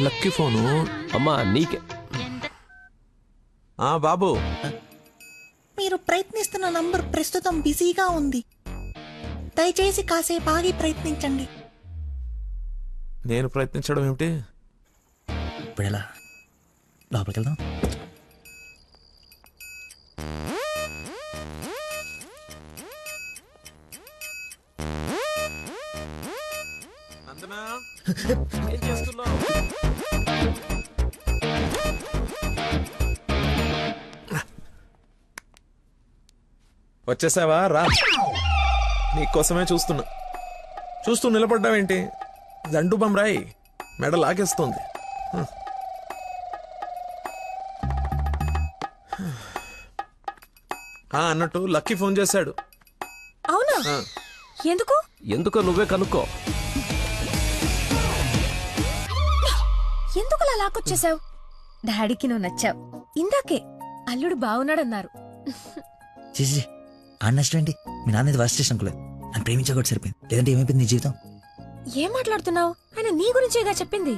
Lucky phone. అమ్మా నీకే. బాబు, మీరు ప్రయత్నిస్తున్న నంబర్ ప్రస్తుతం బిజీగా ఉంది, దయచేసి కాసేపు ఆగి ప్రయత్నించండి. నేను ప్రయత్నించడం ఏమిటి? ఇప్పుడు ఎలా లోపలికి వెళ్దాం? ఏం చేస్తున్నావు? వచ్చేసావా? రా, నీకోసమే చూస్తూ నిలబడ్డావేంటి? దండు బమ్రాయి మెడ లాగేస్తుంది. అన్నట్టు లక్కీ ఫోన్ చేశాడు. అవునా? ఎందుకో నువ్వే కనుక్కో. ఎందుకు అలా లాక్కొచ్చేసావు? డాడీకి నువ్వు నచ్చావు. ఇందాకే అల్లుడు బాగున్నాడన్నారు. చేసి అన్నష్టండి, మీ నాన్నది వర్స్ట్ స్టేషన్ అనుకోలేదు. నన్ను ప్రేమించకూడదు సరిపోయింది, లేదంటే ఏమైపోయింది నీ జీవితం? ఏం మాట్లాడుతున్నావు? ఆయన నీ గురించేగా చెప్పింది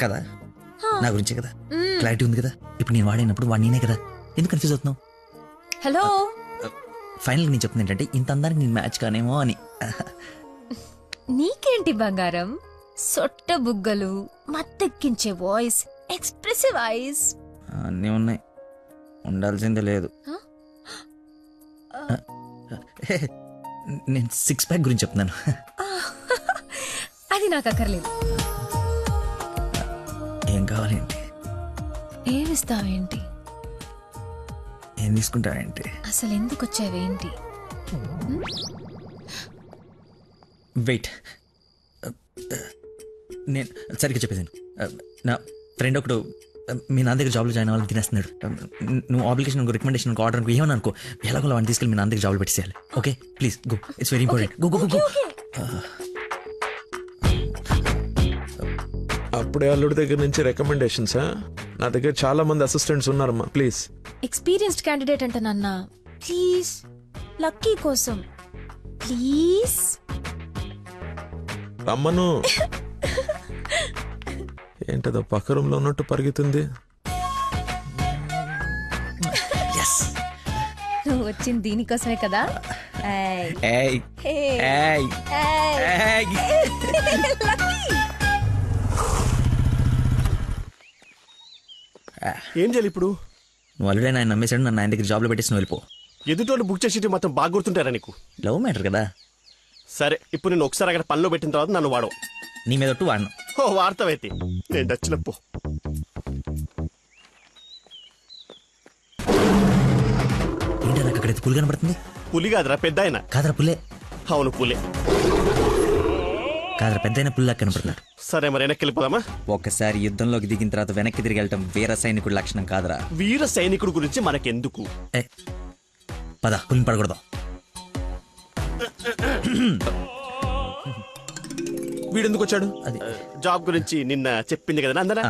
కదా, నా గురించే కదా. క్లారిటీ ఉంది కదా. ఇప్పుడు నేను వాడినప్పుడు వాడు నేనే కదా, ఎందుకు కన్ఫ్యూజ్ అవుతున్నావు? హలో, ఫైనల్ నేను చెప్తుంది ఏంటంటే ఇంత అందానికి నేను మ్యాచ్ కానేమో అని. నీకేంటి బంగారం, సొట్ట బుగ్గలు, మత్తెక్కించే వాయిస్, ఎక్స్ప్రెసివ్ ఐస్ అన్నీ ఉన్నాయి, ఉండాల్సిందే లేదు. నేను 6 ప్యాక్ గురించి చెప్తున్నాను. అది నాకు అక్కర్లేదు. ఏం కావాలేంటి? ఏమిస్తావేంటి? ఏం తీసుకుంటావేంటి? అసలు ఎందుకు వచ్చావేంటి? వెయిట్, నేను సరిగ్గా చెప్పేసాను. నా ఫ్రెండ్ ఒకడు మీ నాన్న దగ్గర జాబ్లో జాయిన్ అవ్వాలని తినేస్తున్నాడు. నువ్వు అప్లికేషన్ రికమెండేషన్ ఆర్డర్ అనుకో, ఏమని అనుకో, ఎలాగో వాడిని తీసుకెళ్ళి మీ నాన్న దగ్గర జాబ్లో పెట్టేసేయాలి. Okay please go, it's very important. Go go go. అప్పుడే అల్లుడి దగ్గర నుంచి రికమెండేషన్సా? నా దగ్గర చాలా మంది అసిస్టెంట్స్ ఉన్నారమ్మా, ప్లీజ్. ఎక్స్పీరియన్స్డ్ క్యాండిడేట్ అంట నాన్న, ప్లీజ్ లక్కీ కోసం ప్లీజ్. రమ్మను. ఏంటదో పక్క రూమ్ లో ఉన్నట్టు పరిగెత్తుంది. నువ్వు వచ్చింది దీనికోసమే కదా. ఏం చేయాలి ఇప్పుడు? నువ్వు ఆల్రెడీ ఆయన నమ్మేశాడు, నన్ను ఆయన దగ్గర జాబ్లో పెట్టేసి నువ్వు వెళ్ళిపో. ఎదుటోళ్ళు బుక్ చేసి మొత్తం బాగా గుర్తుంటారా నీకు? లవ్ మ్యాటర్ కదా. సరే, ఇప్పుడు నేను ఒకసారి అక్కడ పనిలో పెట్టిన తర్వాత నన్ను వాడవు. నీ మీద ఒట్టు వాడను. ఓ వార్తవైతే నేను దచ్చినప్పు. ఏంటి నాకు అక్కడ పులి కనబడుతుంది? పులి కాదురా, పెద్ద ఆయన. కాదరా పుల్లే. అవును పులే. కాదరా పెద్ద అయిన పుల్లా కనబడుతున్నాడు. సరే మరి వెనక్కి వెళ్ళిపోదామా? ఒకసారి యుద్ధంలోకి దిగిన తర్వాత వెనక్కి తిరిగి వెళ్ళటం వీర సైనికుడి లక్షణం కాదరా. వీర సైనికుడు గురించి మనకెందుకు? పద, పులిని పడకూడదు. వీడెందుకు వచ్చాడు? అది జాబ్ గురించి నిన్న చెప్పింది కదా నందన.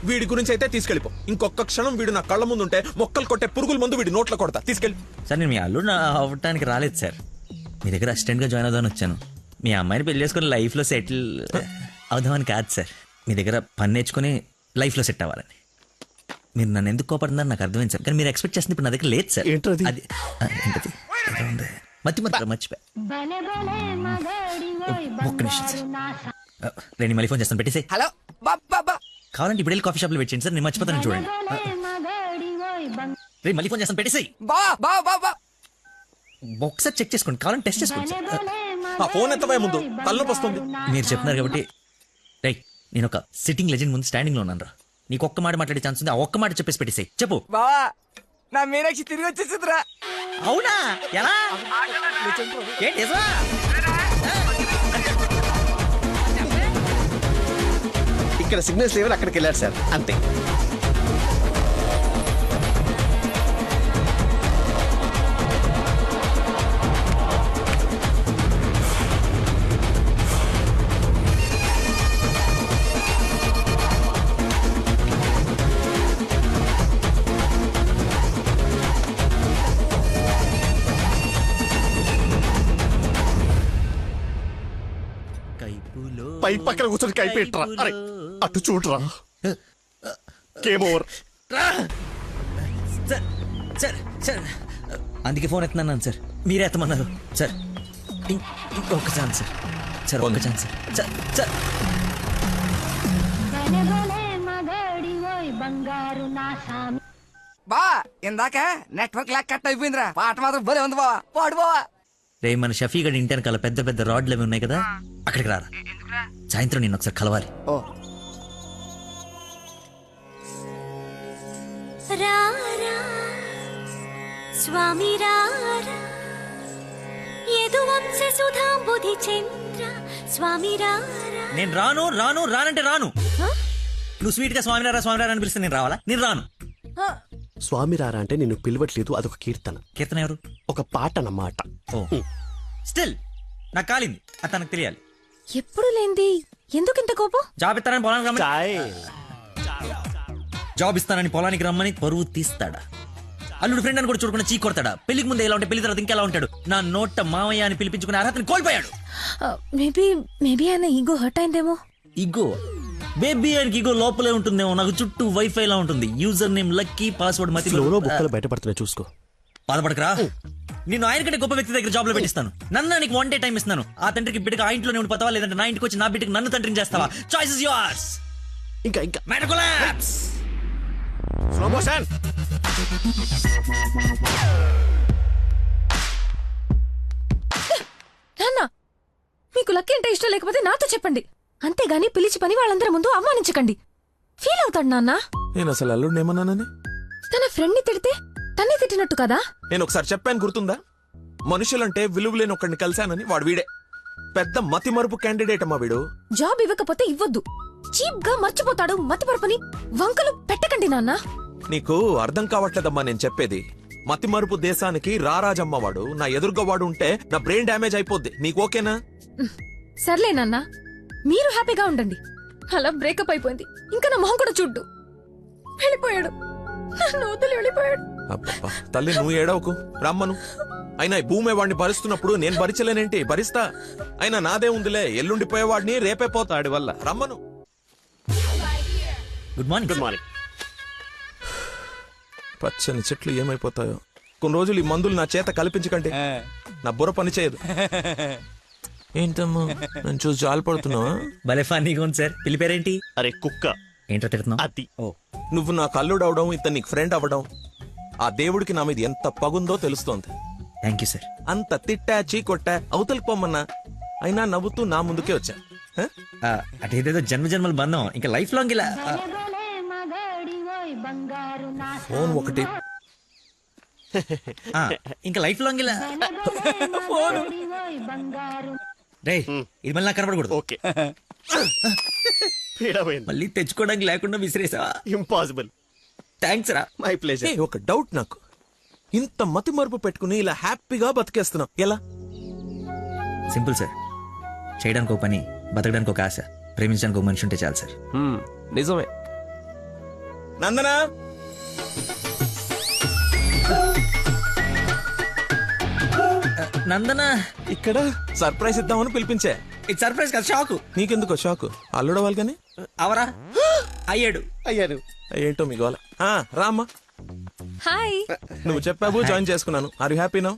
వీడి గురించి అయితే తీసుకెళ్ళిపో. ఇంకొక క్షణం వీడు నా కళ్ళ ముందు ఉంటే మొక్కలు కొట్టే పురుగుల ముందు వీడి నోట్లో కొడతా. తీసుకెళ్ళి. సార్ నేను మీ అల్లుడు అవ్వటానికి రాలేదు సార్, మీ దగ్గర అసిస్టెంట్గా జాయిన్ అవుదామని వచ్చాను. మీ అమ్మాయిని పెళ్లి చేసుకుని లైఫ్లో సెటిల్ అవుదామని కాదు సార్, మీ దగ్గర పని నేర్చుకుని లైఫ్లో సెట్ అవ్వాలని. మీరు నన్ను ఎందుకు కోపడుతున్నారు నాకు అర్థమైంది సార్, కానీ మీరు ఎక్స్పెక్ట్ చేస్తుంది ఇప్పుడు నా దగ్గర లేదు సార్. ఏంటది? అది ఏంటది? మర్చిపోయి ఒక్క నిమిషం సార్, నేను మళ్ళీ ఫోన్ చేస్తాను, పెట్టేసి. హలో బాబా, కావాలంటే ఇప్పుడు వెళ్ళి కాఫీ షాప్లో పెట్టేయండి సార్, నేను మర్చిపోతాను చూడండి. రే మళ్ళీ ఫోన్ చేస్తాను, పెట్టేసి. బా ఒకసారి చెక్ చేసుకోండి, కావాలంటే టెస్ట్ చేసుకోండి సార్. ఆ ఫోన్ ఎత్తవే ముందు, తలనొప్పి వస్తుంది. మీరు చెప్తున్నారు కాబట్టి రైట్, నేను ఒక సిట్టింగ్ లెజెండ్ ముందు స్టాండింగ్ లో ఉన్నాను రా. నీకు ఒక్క మాట మాట్లాడే ఛాన్స్ ఉంది, ఆ ఒక్క మాట చెప్పేసి పెట్టేసాయి. చెప్పు. బావా, నా మీనాక్షి తిరిగి వచ్చేసిందిరా. అవునా? ఎలా? ఏంటి నిజమా? ఇక్కడ సిగ్నల్స్ లేవని అక్కడికి వెళ్ళారు సార్, అంతే. బైక్ పక్కన కూర్చొని కైపెట్రా. అరే అటు చూడరా. Game over. Sir sir sir అందుకే ఫోన్ ఎత్తున్నాను సార్, మీరే ఎత్తమన్నారు సార్. ఇంకొక ఛాన్స్ సార్, సార్ ఒక్క ఛాన్స్ సార్. సార్ సార్ బా ఇందాక నెట్వర్క్ లాక్ కట్ అయిపోయిందిరా. పాట మాత్రం భలే ఉంది బావా, పాడు బావా. రే మన షఫీ గడి ఇంటి వెనకాల పెద్ద పెద్ద రాడ్లు అవి ఉన్నాయి కదా, అక్కడికి రారా. సాయంత్రం నేను ఒకసారి కలవాలి. ఓ రారా స్వామి రారా యదువంశ సుధాంబుధి చంద్ర స్వామి రారా. నేను రాను రాను రానంటే రాను. నువ్వు స్వీట్ గా స్వామినారా స్వామినారా అని పిలిస్తే నేను రావాలా? నేను రాను. స్వామి రారా అంటే నిన్ను పిలవట్లేదు, అదొక కీర్తన. కీర్తన ఎవరు? ఒక పాట అన్నమాట. ఓ స్టిల్ నాకు కాలింది, అది తనకు తెలియాలి. ఎప్పుడు లేంది ఎందుకు ఇంత కోపం? జాబ్ ఇస్తానని పొలానికి రమ్మని, చాయ్. జాబ్ ఇస్తానని పొలానికి రమ్మని పరువు తీస్తాడా? అల్లుడు ఫ్రెండ్ అని కూడా చూడకుండా చీ కొడతాడా? పెళ్లికి ముందు ఎలా ఉంటే పెళ్లి తర్వాత ఇంకెలా ఉంటాడు? నా నోట మామయ్య అని పిలిపించుకునే అర్హతని కోల్పోయాడు. మేబీ ఆయన ఈగో హర్ట్ అయిందేమో. ఇగో బేబీ ఆయనకి ఇగో లోపలే ఉంటుందేమో. నాకు చుట్టూ వైఫై లా ఉంటుంది. యూజర్ నేమ్ లక్కీ, పాస్వర్డ్ మతి. ఫ్లోలో బుక్కలు బయటపడుతున్నాయి చూసుకో. బాధపడకరా, నేను ఆయన కంటే గొప్ప వ్యక్తి దగ్గర జాబ్ లో పెట్టిస్తాను. నన్ను నీకు 1 day టైం ఇస్తున్నాను. ఆ తండ్రికి బిడ్డగా ఆ ఇంట్లోనే ఉండిపోతావా, లేదంటే నా ఇంటికి వచ్చి నా బిడ్డకి నన్ను తండ్రిని చేస్తావా? Choice is yours. ఇంకా ఇంకా మ్యాటర్ కొలాప్స్. Slow motion. నాన్న మీకు లక్కీ అంటే ఇష్టం లేకపోతే నాతో చెప్పండి, అంతేగాని పిలిచి పని వాళ్ళందరి ముందు అవమానించకండి. ఫీల్ అవుతాడు నాన్న. నేను అసలు అల్లుడిని ఏమన్నానని? తన ఫ్రెండ్ ని తిడితే తన్నే తిట్టినట్టు కదా. నేను ఒకసారి చెప్పాను గుర్తుందా? మనుషులంటే విలువలేని ఒకడిని కలిశానని. వాడు వీడే పెద్ద మతి మరుపు క్యాండిడేట్ అమ్మా వీడు. జాబ్ ఇవ్వకపోతే ఇవ్వద్దు, చీప్ గా మర్చిపోతాడు. మతిపరపని వంకలు పెట్టకండి నాన్న. నీకు అర్థం కావట్లేదమ్మా నేను చెప్పేది. మతి మరుపు దేశానికి రారాజమ్మ వాడు. నా ఎదురుగా వాడు ఉంటే నా బ్రెయిన్ డ్యామేజ్ అయిపోద్ది. నీకు ఓకేనా? సర్లే నాన్న, మీరు హ్యాపీగా ఉండండి. అలా బ్రేకప్ అయిపోయింది, ఇంకా నా మొహం కూడా చూడ్డు. వెళ్ళిపోయాడు, నన్ను వదిలి వెళ్ళిపోయాడు. అబ్బబ్బా, తల్లి నువ్వు ఏడవకు, రమ్మను. అయినా ఈ భూమి వాడిని భరిస్తున్నప్పుడు నేను భరించలేనేంటి? భరిస్తా. అయినా నాదే ఉందిలే, ఎల్లుండిపోయేవాడిని రేపే పోతాడి వల్ల. రమ్మను. Good morning. Good morning. పచ్చని చెట్లు ఏమైపోతాయో. కొన్ని రోజులు ఈ మందులు నా చేత కల్పించకండి, నా బుర్ర పని చేయదు. ఏంటమ్మా నన్ను చూసి జాలిపడుతున్నావా? భలే ఫన్నీగా ఉంది సార్. పిల్లి పేరేంటి? అరే కుక్క. ఏంటో తిడుతున్నావు? అది. ఓ నువ్వు నా కల్లుడు అవడం, ఇతను నీకు ఫ్రెండ్ అవ్వడం, ఆ దేవుడికి నా మీద ఎంత పగుందో తెలుస్తోంది. Thank you sir. అంత తిట్టా చీకొట్టా అవతలికి పొమ్మన్నా అయినా నవ్వుతూ నా ముందుకే వచ్చా. హ? అంటే ఇదేదో జన్మ జన్మల బంధం, ఇంకా లైఫ్ లాంగ్ ఇలా. ఫోన్ ఒకటి. ఇంకా లైఫ్ లాంగ్ ఇలా. రే ఇది మళ్ళీ నాకు కనపడకూడదు. ఓకే. పీడమైంది. మళ్ళీ తెచ్చుకోవడానికి లేకుండా విసిరేసావా? ఇంపాసిబుల్. థ్యాంక్స్ రా. My pleasure. ఏ, ఒక డౌట్ నాకు. ఇంత మతి మరుపు పెట్టుకుని ఇలా హ్యాపీగా బతికేస్తున్నావు ఎలా? Simple sir. చేయడానికి ఒక పని, బతకడానికి ఒక ఆశ, ప్రేమించడానికి ఒక మనిషి ఉంటే చాలు సార్. నిజమే. నందనా, నందన ఇక్కడ సర్ప్రైజ్ ఇద్దామని పిలిపించే. ఇది సర్ప్రైజ్ కదా, షాక్. నీకెందుకో షాకు? అల్లుడవాలి కానీ అవరా అయ్యాడు. అయ్యారు. ఏంటో మీ గోల. రామ్మా. హాయ్. నువ్వు చెప్పావు, జాయిన్ చేసుకున్నాను. Are you happy now?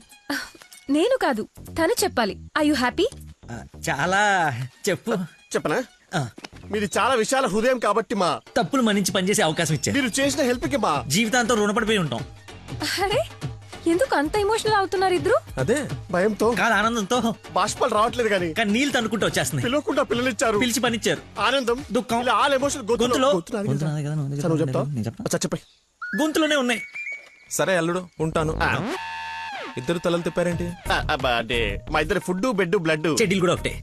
నేను కాదు, తను చెప్పాలి. I you happy? చాలా. చెప్పు. చెప్పనా? ఆ, మీది చాలా విశాల హృదయం కాబట్టి మా తప్పులు మన్నించి పనిచేసే అవకాశం ఇచ్చారు. మీరు చేసిన హెల్ప్ కి మా జీవితాంతం రుణపడిపోయి ఉంటాం. అరే ఎందుకు అంత ఎమోషనల్ అవుతున్నారు ఇద్దరు? అదే భయంతో కాదు, ఆనందంతో. బాష్పాలు రావట్లేదు కానీ కానీ నీళ్ళు తనుకుంటూ వచ్చేస్తున్నాయి. పిలవకుండా పిల్లలిచ్చారు. పిలిచి పనిచ్చారు. ఆనందం, దుఃఖం, ఇలా ఆల్ ఎమోషన్ గొంతులో. గొంతులో గొంతు నాదే కదా, నువ్వు నువ్వు చెప్తావు. నేను చెప్పనా? అచ్చా చెప్పండి. గొంతులోనే ఉన్నాయి. సరే అల్లుడు ఉంటాను. ఇద్దరు తలలు తిప్పారేంటి? అంటే మా ఇద్దరు ఫుడ్ బెడ్ బ్లడ్. చెడ్డీలు కూడా ఒకటే.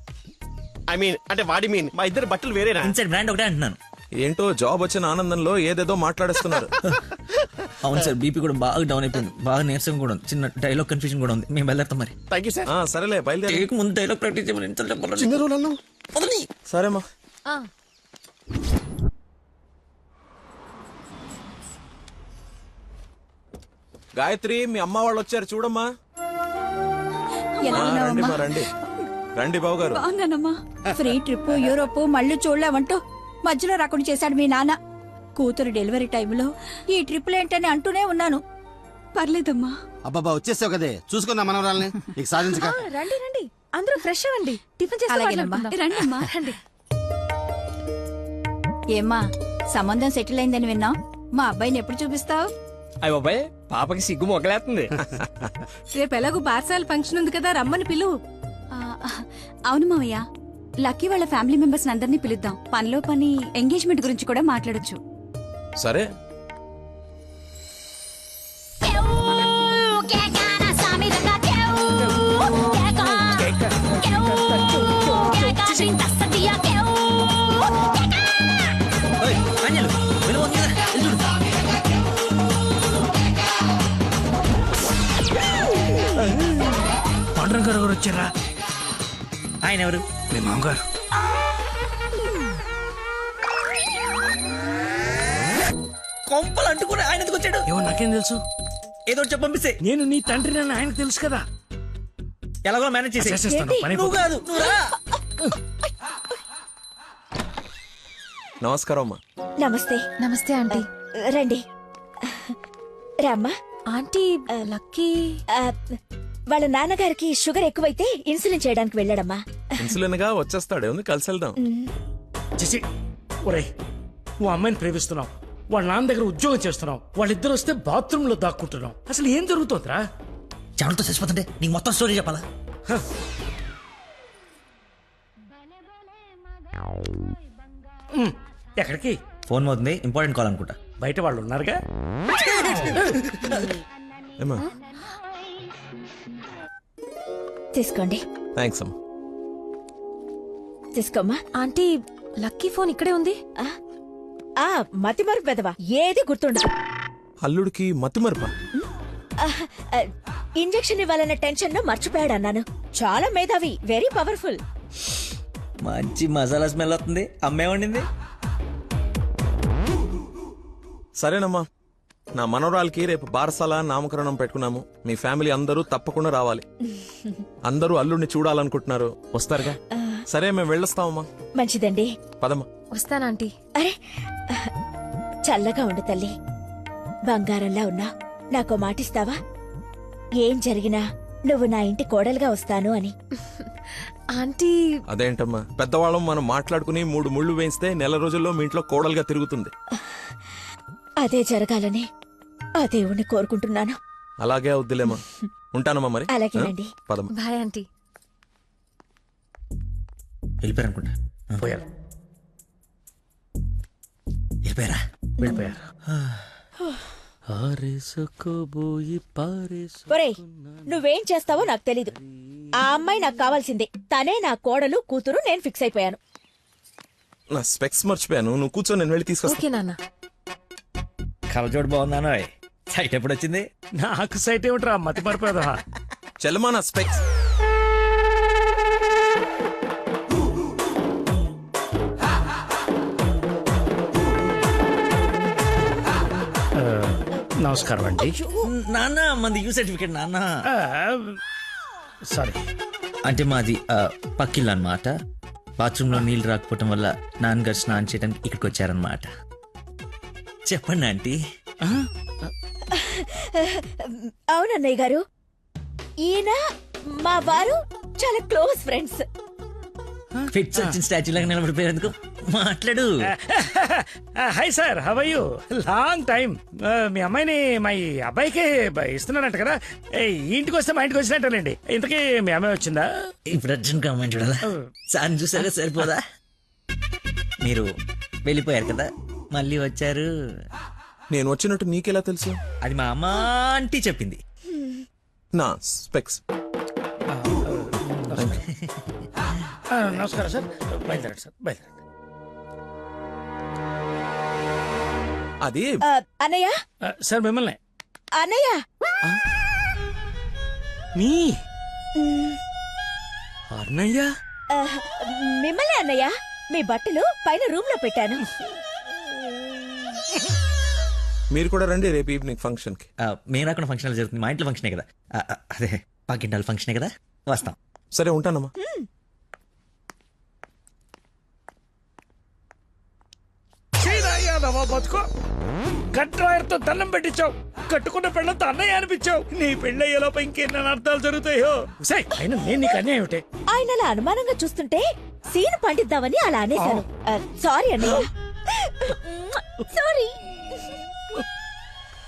ఐ మీన్ అంటే వాడి మీన్ మా ఇద్దరు బట్టలు వేరేనా? ఇన్సైడ్ బ్రాండ్ ఒకటే అంటున్నాను. ఏంటో జాబ్ వచ్చిన ఆనందంలో ఏదేదో మాట్లాడేస్తున్నారు. అవును సార్, బీపీ కూడా బాగా డౌన్ అయిపోయింది. బాగా నీరసం కూడా ఉంది. చిన్న డైలాగ్ కన్ఫ్యూజన్ కూడా ఉంది. మేము బయలుదేరుతాం మరి. Thank you sir. సరేలే బయలుదేరి. టేక్ ముందు డైలాగ్ ప్రాక్టీస్ చేయమని ఎంత చెప్పాలి? చిన్న రోజులలో సరేమ్మా. గాయత్రి, మీ అమ్మ వాళ్ళు వచ్చారు చూడమ్మా. రండి మా రండి. రండి బాబు గారు. బాగున్నానమ్మా. ఫ్రీ ట్రిప్ యూరోప్ మళ్ళీ చూడలేమంటూ మధ్యలో రాకుండా చేశాడు మీ నాన్న. కూతురు డెలివరీ టైంలో ఈ ట్రిప్లు ఏంటని అంటూనే ఉన్నాను. పర్లేదమ్మా. అబ్బాబా వచ్చేసావు కదే, చూసుకున్నా మనవరాల్ని ఇక సాధించక. రండి రండి, అందరూ ఫ్రెష్ అవ్వండి. టిఫిన్ చేసి అలాగేనమ్మా. రండమ్మా. రండి. ఏమ్మా సంబంధం సెటిల్ అయిందని విన్నాం. మా అబ్బాయిని ఎప్పుడు చూపిస్తావు? అయ్య బాబాయ్, పాపకి సిగ్గు మొగలేస్తుంది. రేపు ఎలాగో బార్సాల ఫంక్షన్ ఉంది కదా, రమ్మని పిలువు. అవును మావయ్య, లక్కీ వాళ్ళ ఫ్యామిలీ మెంబర్స్ అందరినీ పిలుద్దాం. పనిలో పని ఎంగేజ్మెంట్ గురించి కూడా మాట్లాడొచ్చు. సరే ఓయ్, ఆంజనేయులు, వెళ్ళు, వంగి రా, వెళ్ళు చూడు. పాండురంగ గారు వచ్చారా? ఆయన ఎవరు? మీ మామగారు. కొంపలు అంటుకుని ఆయన ఎందుకు వచ్చాడు? ఏమో నాకేం తెలుసు. ఏదో ఒకటి చెప్పి పంపిస్తే నేను నీ తండ్రి నన్ను ఆయనకు తెలుసు కదా. ఎలాగో మేనేజ్ చేసి చేసేస్తాను, పని నువ్వు కాదు, నువ్వు రా. నమస్కారం అమ్మా. నమస్తే. నమస్తే ఆంటీ. రండి రామ్మా. ఆంటీ లక్కీ వాళ్ళ నాన్నగారికి షుగర్ ఎక్కువైతే ఇన్సులిన్ చేయడానికి వెళ్ళాడమ్మా. ఇన్సులిన్ గా వచ్చేస్తాడు, ఉంది కలిసి వెళ్దాం. చేసి ఒరే, నువ్వు అమ్మాయిని ప్రేమిస్తున్నావు, వాళ్ళ నాన్న దగ్గర ఉద్యోగం చేస్తున్నావు, వాళ్ళిద్దరు వస్తే బాత్రూమ్ లో దాక్కుంటున్నావు. అసలు ఏం జరుగుతుందిరా? చెమటతో చచ్చిపోతుంటే నీకు మొత్తం స్టోరీ చెప్పాలా? ఎక్కడికి? ఫోన్ అవుతుంది, ఇంపార్టెంట్ కాల్ అనుకుంటా. బయట వాళ్ళు ఉన్నారుగా. ఏమా? తీసుకోండి. థ్యాంక్స్ అమ్మా. తీసుకోమ్మా. ఆంటీ లక్కీ ఫోన్ ఇక్కడే ఉంది. ఆ మతిమరు పెదవా, ఏది గుర్తుండదు. అల్లుడికి మతిమరుపా? ఇంజెక్షన్ ఇవ్వాలన్న టెన్షన్ లో మర్చిపోయాడు అన్నాను. చాలా మేధావి, వెరీ పవర్ఫుల్. మంచి మసాలా స్మెల్ వస్తుంది. అమ్మే వండింది. సరేనమ్మా, నా మనవరాలకి రేపు బారసాల నామకరణం పెట్టుకున్నాము. మీ ఫ్యామిలీ అందరూ తప్పకుండా రావాలి. అందరూ అల్లుడిని చూడాలనుకుంటున్నారు, వస్తారుగా? సరే, మేము వెళ్ళొస్తామమ్మా. మంచిదండి. పదమ్మా. వస్తానంటీ. అరే చల్లగా ఉండు తల్లి, బంగారంలా ఉన్నా. నాకో మాటిస్తావా? ఏం జరిగినా నువ్వు నా ఇంటి కోడలుగా వస్తాను అని. ఆంటీ అదేంటమ్మా, పెద్దవాళ్ళం మనం మాట్లాడుకుని 3 ముళ్ళు వేయిస్తే నెల రోజుల్లో మీ ఇంట్లో కోడలుగా తిరుగుతుంది. అదే జరగాలని ఆ దేవుణ్ణి కోరుకుంటున్నాను. అలాగే అవుద్దిలేమా. ఉంటానమ్మా మరి. అలాగేనండి. పదమ్మా. Bye aunty. వెళ్ళిపోయారు అనుకుంటా. పోయారు. వెళ్ళిపోయారా? వెళ్ళిపోయారు. ఒరేయ్, నువ్వేం చేస్తావో నాకు తెలీదు. ఆ అమ్మాయి నాకు కావాల్సిందే. తనే నా కోడలు, కూతురు. నేను ఫిక్స్ అయిపోయాను. నా స్పెక్స్ మర్చిపోయాను, నువ్వు కూర్చో, నేను వెళ్ళి తీసుకొస్తా. ఓకే నాన్న. కలజోడు బాగుందాను. సైట్ ఎప్పుడు వచ్చింది? నాకు సైట్ ఏమిట్రా, మతి మరిపోదా. చెల్లమా నా స్పెక్స్. నమస్కారం అండి. నాన్న, మంది యూ సర్టిఫికేట్ నాన్న. సారీ. అంటే మాది పక్కిల్లు అన్నమాట. బాత్రూమ్ లో నీళ్లు రాకపోవటం వల్ల నాన్నగారు స్నానం చేయడానికి ఇక్కడికి వచ్చారనమాట. చెప్పండి ఆంటీ. అవునన్నయ్య గారు, ఈయన మా వారు చాలా క్లోజ్ ఫ్రెండ్స్. ఫిట్స్ వచ్చిన స్టాచ్యూ లాగా నిలబడిపోయేందుకు మాట్లాడు. Hi sir, how are you? Long time. మీ అమ్మాయిని మా ఈ అబ్బాయికి ఇస్తున్నానంట కదా. ఈ ఇంటికి వస్తే మా ఇంటికి వచ్చినట్టేనండి. ఇంతకీ మీ అమ్మాయి వచ్చిందా? ఇప్పుడు అర్జున్ అమ్మాయిని చూడాలా? సార్ని చూసారా సరిపోదా? మీరు వెళ్ళిపోయారు కదా, మళ్ళీ వచ్చారు. నేను వచ్చినట్టు నీకెలా తెలుసు? అది మా అమ్మ ఆంటీ చెప్పింది. నా స్పెక్స్. నమస్కారం సార్, బయలుదేరండి సార్, బయలుదేరండి. అది అన్నయ్య, సార్ మిమ్మల్ని. అన్నయ్య, మీ అన్నయ్య? మిమ్మల్ని అన్నయ్య. మీ బట్టలు పైన రూమ్ లో పెట్టాను. మీరు కూడా రండి రేపు ఈవినింగ్ ఫంక్షన్ కి. మేము రాకుండా ఫంక్షన్ జరుగుతుంది. మా ఇంట్లో ఫంక్షనే కదా. అదే పక్కింటాల ఫంక్షనే కదా, వస్తాం. సరే, ఉంటానమ్మా. యాదవా బతుకో కట్రాయర్తో దండం పెట్టించావు, కట్టుకున్న పెళ్ళంతో అన్నయ్య అనిపించావు. నీ పెళ్ళయ్యేలోపు ఇంకెన్ని అర్థాలు జరుగుతాయో. సై అయినా నేను నీకు అన్యాయం ఏమిటి? ఆయన అలా అనుమానంగా చూస్తుంటే సీన్ పండిద్దామని అలా అనేశాను. సారీ అన్నయ్య. సారీ.